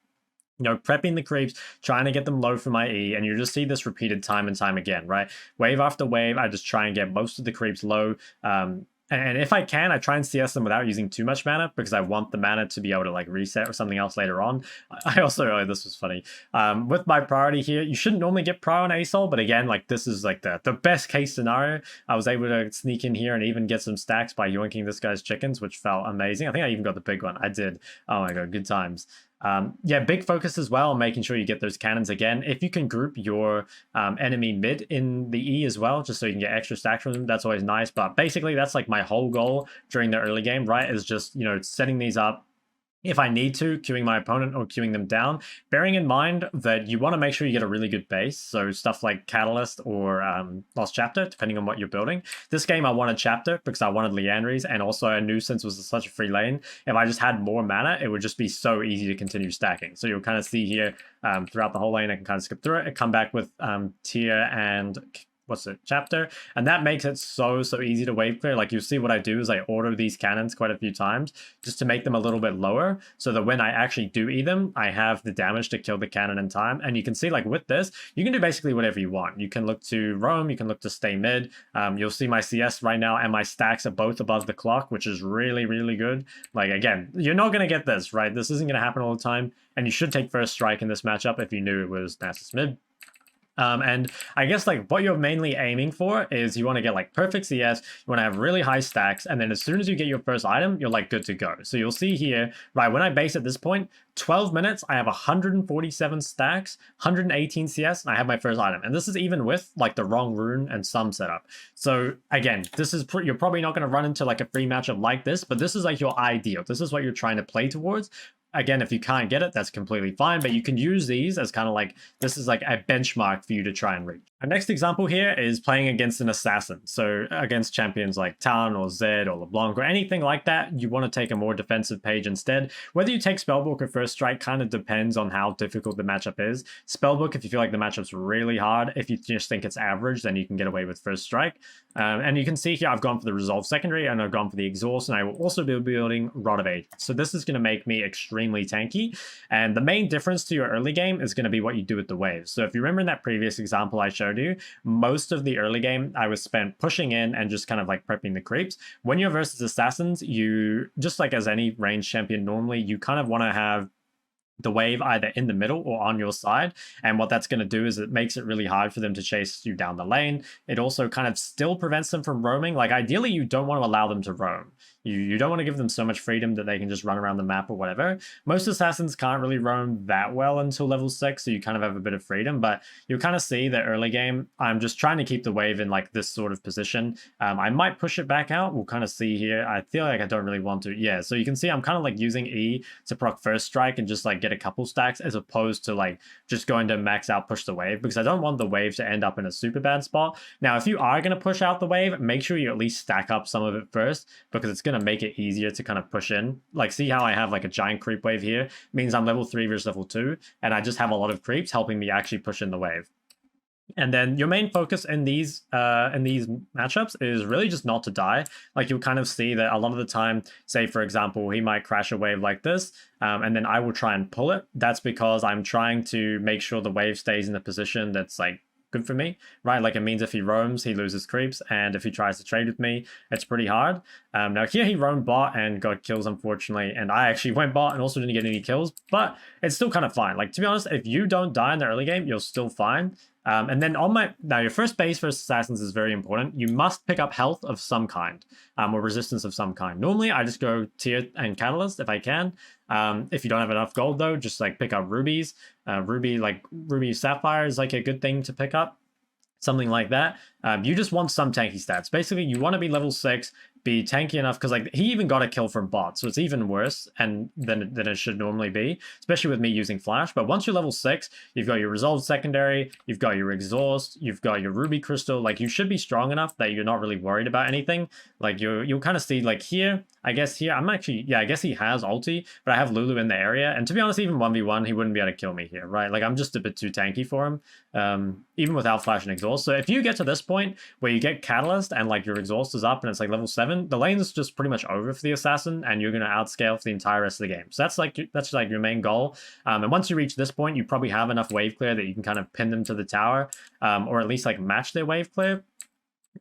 you know, prepping the creeps, trying to get them low for my E, and you just see this repeated time and time again, right? Wave after wave, I just try and get most of the creeps low. And if I can, I try and CS them without using too much mana because I want the mana to be able to like reset or something else later on. I also, oh, this was funny. With my priority here, you shouldn't normally get Pro on ASOL, but again, like this is like the best case scenario. I was able to sneak in here and even get some stacks by yoinking this guy's chickens, which felt amazing. I think I even got the big one. I did. Oh my god, good times. Yeah, big focus as well on making sure you get those cannons again. If you can group your enemy mid in the E as well, just so you can get extra stacks from them, that's always nice. But basically, that's like my whole goal during the early game, right? Is just, you know, setting these up if I need to, queuing my opponent or queuing them down, bearing in mind that you want to make sure you get a really good base. So stuff like Catalyst or Lost Chapter, depending on what you're building. This game, I wanted Chapter because I wanted Leandries, and also I knew since it was such a free lane, if I just had more mana, it would just be so easy to continue stacking. So you'll kind of see here throughout the whole lane, I can kind of skip through it and come back with Tier and Chapter, and that makes it so easy to wave clear. Like, you see what I do is I order these cannons quite a few times just to make them a little bit lower, so that when I actually do E them, I have the damage to kill the cannon in time. And you can see, like, with this, you can do basically whatever you want. You can look to roam, you can look to stay mid. You'll see my CS right now and my stacks are both above the clock, which is really good. Like, again, you're not going to get this, right? This isn't going to happen all the time, and you should take first strike in this matchup if you knew it was Nasus mid. And I guess like what you're mainly aiming for is you want to get like perfect CS, you want to have really high stacks, and then as soon as you get your first item, you're like good to go. So you'll see here, right, when I base at this point, 12 minutes, I have 147 stacks, 118 CS, and I have my first item. And this is even with like the wrong rune and some setup. So again, this is you're probably not going to run into like a free matchup like this, but this is like your ideal. This is what you're trying to play towards. Again, if you can't get it, that's completely fine, but you can use these as kind of like, this is like a benchmark for you to try and reach. Our next example here is playing against an assassin. So against champions like Talon or Zed or LeBlanc or anything like that, you want to take a more defensive page instead. Whether you take Spellbook or First Strike kind of depends on how difficult the matchup is. Spellbook, if you feel like the matchup's really hard, if you just think it's average, then you can get away with First Strike. And you can see here, I've gone for the Resolve Secondary and I've gone for the Exhaust, and I will also be building Rod of Age. So this is going to make me extremely tanky. And the main difference to your early game is going to be what you do with the waves. So if you remember in that previous example I showed you, most of the early game I was spent pushing in and just kind of like prepping the creeps. When you're versus assassins, you, just like as any ranged champion normally, you kind of want to have the wave either in the middle or on your side. And what that's going to do is it makes it really hard for them to chase you down the lane. It also kind of still prevents them from roaming. Like, ideally, you don't want to allow them to roam. You don't want to give them so much freedom that they can just run around the map or whatever. Most assassins can't really roam that well until level 6, so you kind of have a bit of freedom, but you'll kind of see that early game, I'm just trying to keep the wave in like this sort of position. I might push it back out. We'll kind of see here. I feel like I don't really want to. Yeah, so you can see I'm kind of like using E to proc First Strike and just like get a couple stacks, as opposed to like just going to max out push the wave, because I don't want the wave to end up in a super bad spot. Now, if you are going to push out the wave, make sure you at least stack up some of it first, because it's going to make it easier to kind of push in. Like, see how I have like a giant creep wave here? It means I'm level 3 versus level 2, and I just have a lot of creeps helping me actually push in the wave. And then your main focus in these matchups is really just not to die. Like, you'll kind of see that a lot of the time, say for example, he might crash a wave like this, and then I will try and pull it. That's because I'm trying to make sure the wave stays in a position that's like good for me, right? Like, it means if he roams, he loses creeps, and if he tries to trade with me, it's pretty hard. Now here he roamed bot and got kills, unfortunately, and I actually went bot and also didn't get any kills, but it's still kind of fine. Like, to be honest, if you don't die in the early game, you're still fine. And then now your first base versus assassins is very important. You must pick up health of some kind, or resistance of some kind. Normally, I just go tier and catalyst if I can. If you don't have enough gold though, just like pick up rubies. Ruby sapphire is like a good thing to pick up. Something like that. You just want some tanky stats. Basically, you want to be level 6, be tanky enough, because like he even got a kill from bot, so it's even worse than it should normally be, especially with me using flash. But once you're level 6, you've got your resolve secondary, you've got your exhaust, you've got your ruby crystal. Like, you should be strong enough that you're not really worried about anything. Like, you'll kind of see, like here, I guess here, I'm actually, yeah, I guess he has ulti, but I have Lulu in the area, and to be honest, even 1v1, he wouldn't be able to kill me here, right? Like, I'm just a bit too tanky for him, even without flash and exhaust. So if you get to this point where you get catalyst and like your exhaust is up and it's like level 7, the lane's just pretty much over for the assassin, and you're going to outscale for the entire rest of the game. So that's like your main goal. And once you reach this point, you probably have enough wave clear that you can kind of pin them to the tower, or at least like match their wave clear.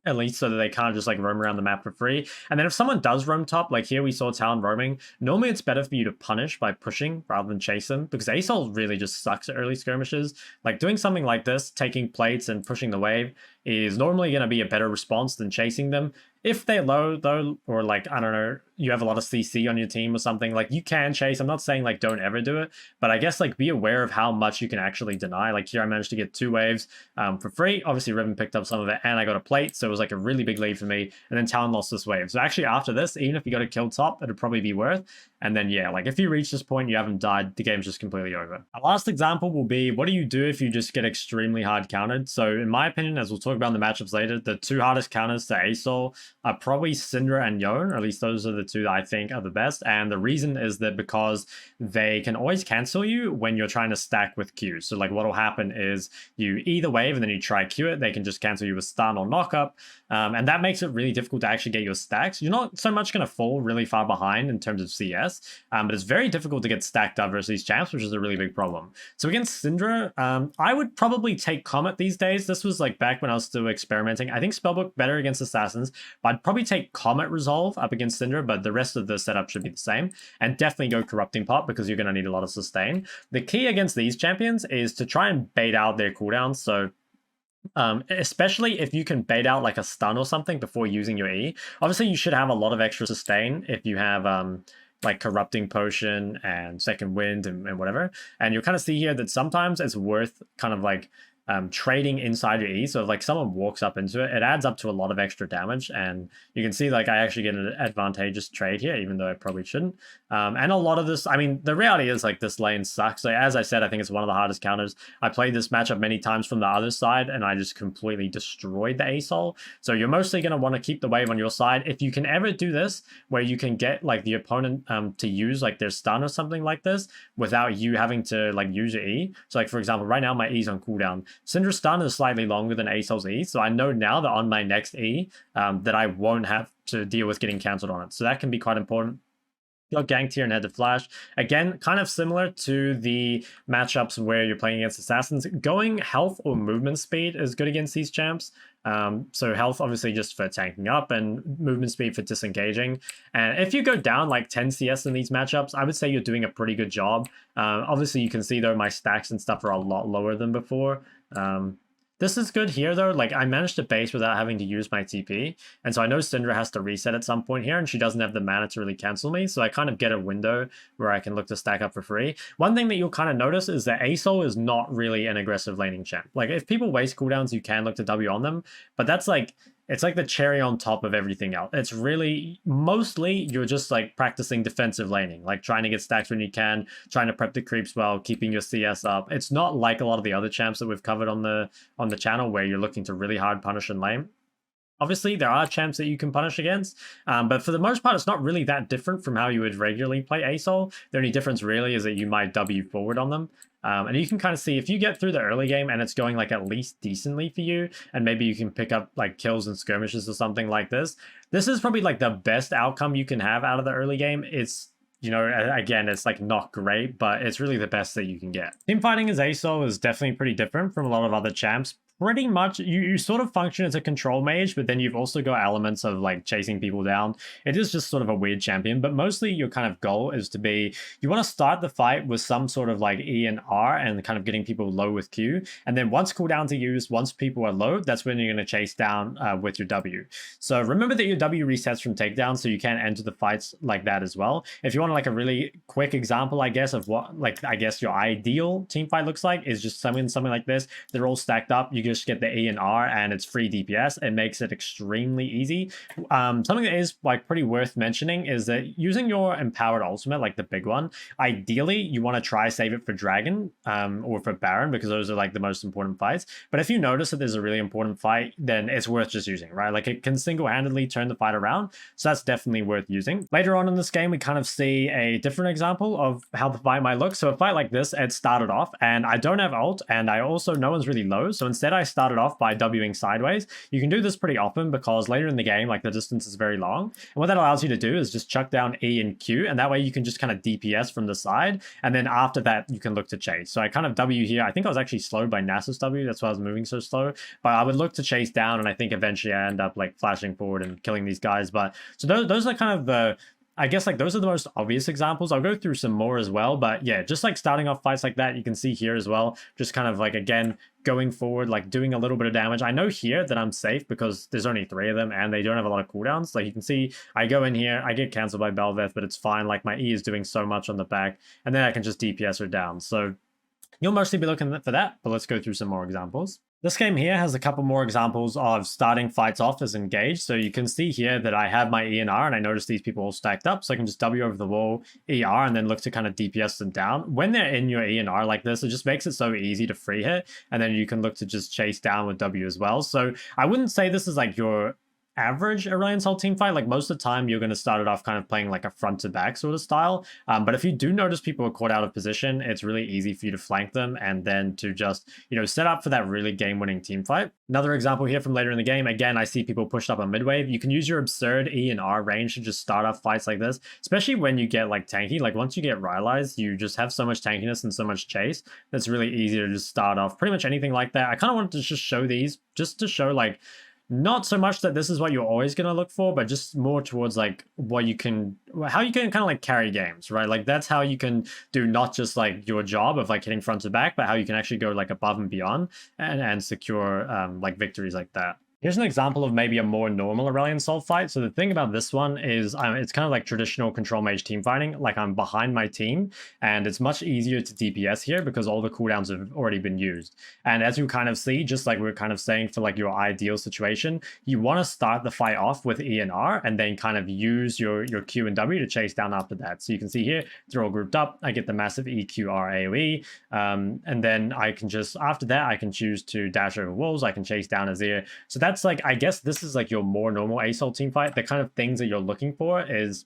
at least so that they can't just like roam around the map for free. And then if someone does roam top, like here we saw Talon roaming, normally it's better for you to punish by pushing rather than chase them, because ASOL really just sucks at early skirmishes. Like doing something like this, taking plates and pushing the wave, is normally going to be a better response than chasing them. If they're low though, or like, I don't know, you have a lot of CC on your team or something, like you can chase. I'm not saying like don't ever do it, but I guess like be aware of how much you can actually deny. Like here I managed to get 2 waves for free. Obviously Riven picked up some of it and I got a plate, so it was like a really big lead for me. And then Talon lost this wave. So actually after this, even if you got a kill top, it'd probably be worth. And then yeah, like if you reach this point, you haven't died, the game's just completely over. Our last example will be, what do you do if you just get extremely hard countered? So in my opinion, as we'll talk about in the matchups later, the 2 hardest counters to ASOL are probably Syndra and Yone, or at least those are the 2 that I think are the best. And the reason is that because they can always cancel you when you're trying to stack with Q. So like what'll happen is you either wave and then you try Q it, they can just cancel you with stun or knock up. And that makes it really difficult to actually get your stacks. You're not so much going to fall really far behind in terms of CS, but it's very difficult to get stacked up versus these champs, which is a really big problem. So against Syndra, I would probably take Comet these days. This was like back when I was still experimenting. I think Spellbook better against Assassins, but I'd probably take Comet Resolve up against Syndra, but the rest of the setup should be the same. And definitely go Corrupting Pop because you're going to need a lot of sustain. The key against these champions is to try and bait out their cooldowns. So especially if you can bait out like a stun or something before using your E. Obviously, you should have a lot of extra sustain if you have like Corrupting Potion and Second Wind and whatever. And you'll kind of see here that sometimes it's worth kind of like trading inside your E. So if like someone walks up into it, it adds up to a lot of extra damage. And you can see like I actually get an advantageous trade here, even though I probably shouldn't. And a lot of this, I mean, the reality is like this lane sucks. So as I said, I think it's one of the hardest counters. I played this matchup many times from the other side and I just completely destroyed the ASOL. So you're mostly going to want to keep the wave on your side. If you can ever do this, where you can get like the opponent to use like their stun or something like this without you having to like use your E. So like, for example, right now my E's on cooldown. Syndra's stun is slightly longer than ASOL's E, so I know now that on my next E that I won't have to deal with getting cancelled on it. So that can be quite important. Got ganked here and had to flash. Again, kind of similar to the matchups where you're playing against Assassins. Going health or movement speed is good against these champs. So health obviously just for tanking up and movement speed for disengaging. And if you go down like 10 CS in these matchups, I would say you're doing a pretty good job. Obviously you can see though my stacks and stuff are a lot lower than before. This is good here though, like I managed to base without having to use my TP, and so I know Syndra has to reset at some point here and she doesn't have the mana to really cancel me, so I kind of get a window where I can look to stack up for free. One thing that you'll kind of notice is that ASOL is not really an aggressive laning champ. Like if people waste cooldowns, you can look to W on them, but that's like, it's like the cherry on top of everything else. It's really, mostly, you're just like practicing defensive laning, like trying to get stacks when you can, trying to prep the creeps well, keeping your CS up. It's not like a lot of the other champs that we've covered on the channel where you're looking to really hard punish and lane. Obviously, there are champs that you can punish against, but for the most part, it's not really that different from how you would regularly play ASOL. The only difference really is that you might W forward on them. And you can kind of see if you get through the early game and it's going like at least decently for you, and maybe you can pick up like kills and skirmishes or something like this. This is probably like the best outcome you can have out of the early game. It's, you know, again, it's like not great, but it's really the best that you can get. Teamfighting as ASOL is definitely pretty different from a lot of other champs. Pretty much, you sort of function as a control mage, but then you've also got elements of like chasing people down. It is just sort of a weird champion, but mostly your kind of goal is to be, you want to start the fight with some sort of like E and R and kind of getting people low with Q. And then once cooldowns are used, once people are low, that's when you're going to chase down with your W. So remember that your W resets from takedown, so you can enter the fights like that as well. If you want like a really quick example, I guess, of what, like, I guess your ideal team fight looks like is just something like this. They're all stacked up. You just get the E and R and it's free DPS. It makes it extremely easy. Something that is like pretty worth mentioning is that using your empowered ultimate, like the big one, ideally you want to try save it for Dragon or for Baron, because those are like the most important fights. But if you notice that there's a really important fight, then it's worth just using, right? Like it can single-handedly turn the fight around. So that's definitely worth using. Later on in this game, we kind of see a different example of how the fight might look. So a fight like this, it started off and I don't have ult, and I also, no one's really low. So instead I started off by Wing sideways. You can do this pretty often because later in the game, like the distance is very long. And what that allows you to do is just chuck down E and Q, and that way you can just kind of DPS from the side. And then after that, you can look to chase. So I kind of W here. I think I was actually slowed by Nasus W. That's why I was moving so slow. But I would look to chase down, and I think eventually I end up like flashing forward and killing these guys. But so those are kind of the, I guess like those are the most obvious examples. I'll go through some more as well, but yeah, just like starting off fights like that, you can see here as well, just kind of like, again, going forward, like doing a little bit of damage. I know here that I'm safe because there's only 3 of them and they don't have a lot of cooldowns. Like you can see, I go in here, I get cancelled by Belveth, but it's fine. Like my E is doing so much on the back, and then I can just DPS her down. So you'll mostly be looking for that, but let's go through some more examples. This game here has a couple more examples of starting fights off as engaged. So you can see here that I have my E and R, and I notice these people all stacked up. So I can just W over the wall, ER, and then look to kind of DPS them down. When they're in your E and R like this, it just makes it so easy to free hit. And then you can look to just chase down with W as well. So I wouldn't say this is like your average Aurelion Sol team fight. Like most of the time you're going to start it off kind of playing like a front to back sort of style, but if you do notice people are caught out of position, it's really easy for you to flank them and then to just, you know, set up for that really game winning team fight. Another example here from later in the game, again, I see people pushed up on mid wave. You can use your absurd E and R range to just start off fights like this, especially when you get like tanky. Like once you get rylized, you just have so much tankiness and so much chase that's really easy to just start off pretty much anything like that. I kind of wanted to just show these just to show like, not so much that this is what you're always going to look for, but just more towards like what you can, how you can kind of like carry games, right? Like that's how you can do not just like your job of like hitting front to back, but how you can actually go like above and beyond and secure like victories like that. Here's an example of maybe a more normal Aurelion Sol fight. So the thing about this one is it's kind of like traditional control mage team fighting. Like I'm behind my team and it's much easier to DPS here because all the cooldowns have already been used. And as you kind of see, just like we're kind of saying for like your ideal situation, you want to start the fight off with E and R and then kind of use your Q and W to chase down after that. So you can see here, they're all grouped up. I get the massive EQR AoE. And then I can just, after that, I can choose to dash over walls. I can chase down Azir. So that's like, I guess this is like your more normal ASOL team fight. The kind of things that you're looking for is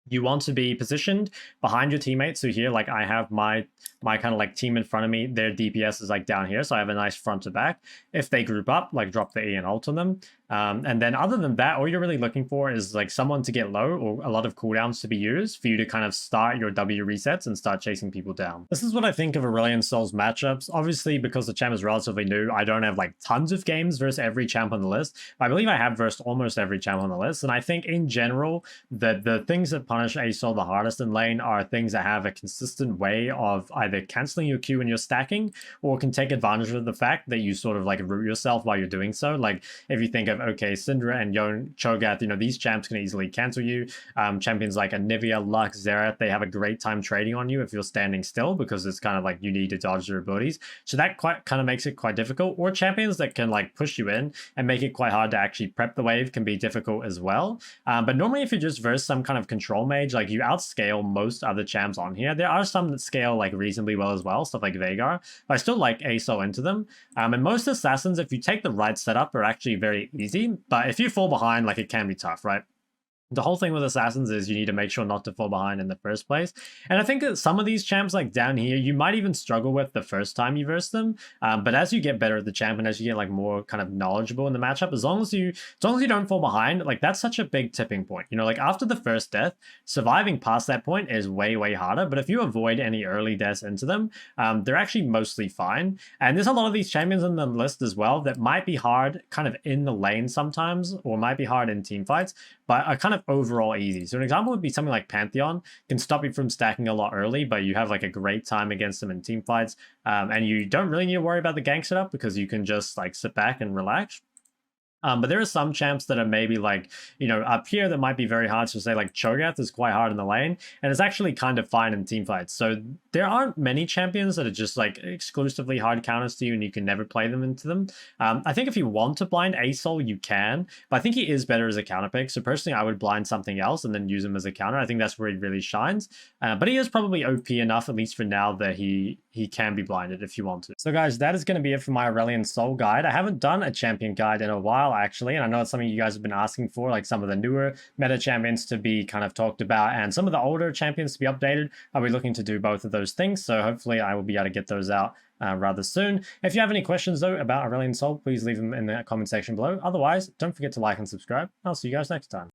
you want to be positioned behind your teammates. So here, like I have my kind of like team in front of me, their DPS is like down here. So I have a nice front to back. If they group up, like drop the E and ult on them. And then other than that, all you're really looking for is like someone to get low or a lot of cooldowns to be used for you to kind of start your W resets and start chasing people down. This is what I think of Aurelion Sol's matchups. Obviously, because the champ is relatively new, I don't have like tons of games versus every champ on the list. But I believe I have versus almost every champ on the list. And I think in general, the things that punish ASOL the hardest in lane are things that have a consistent way of either canceling your Q when you're stacking or can take advantage of the fact that you sort of like root yourself while you're doing so. Like if you think of, okay, Syndra and Cho'Gath, you know, these champs can easily cancel you. Champions like Anivia, Lux, Xerath, they have a great time trading on you if you're standing still because it's kind of like you need to dodge their abilities. So that kind of makes it quite difficult. Or champions that can like push you in and make it quite hard to actually prep the wave can be difficult as well. But normally if you just verse some kind of control mage, like you outscale most other champs on here. There are some that scale like reasonably well as well, stuff like Veigar, but I still like ASO into them. And most assassins, if you take the right setup, are actually very easy. But if you fall behind, like it can be tough, right? The whole thing with assassins is you need to make sure not to fall behind in the first place. And I think that some of these champs like down here, you might even struggle with the first time you verse them. But as you get better at the champ and as you get like more kind of knowledgeable in the matchup, as long as you don't fall behind, like that's such a big tipping point. You know, like after the first death, surviving past that point is way, way harder. But if you avoid any early deaths into them, they're actually mostly fine. And there's a lot of these champions on the list as well that might be hard kind of in the lane sometimes, or might be hard in team fights, but are kind of overall easy. So an example would be something like Pantheon, can stop you from stacking a lot early, but you have like a great time against them in team fights, and you don't really need to worry about the gank setup because you can just like sit back and relax. But there are some champs that are maybe like, you know, up here that might be very hard. So say like Cho'Gath is quite hard in the lane and it's actually kind of fine in team fights. So there aren't many champions that are just like exclusively hard counters to you and you can never play them into them. I think if you want to blind ASOL, you can, but I think he is better as a counter pick. So personally, I would blind something else and then use him as a counter. I think that's where he really shines. But he is probably OP enough, at least for now, that he can be blinded if you want to. So guys, that is going to be it for my Aurelion Sol guide. I haven't done a champion guide in a while. while, actually, and I know it's something you guys have been asking for, like some of the newer meta champions to be kind of talked about and some of the older champions to be updated. I'll be looking to do both of those things, so hopefully I will be able to get those out rather soon. If you have any questions, though, about Aurelion Sol, please leave them in the comment section below. Otherwise, don't forget to like and subscribe. I'll see you guys next time.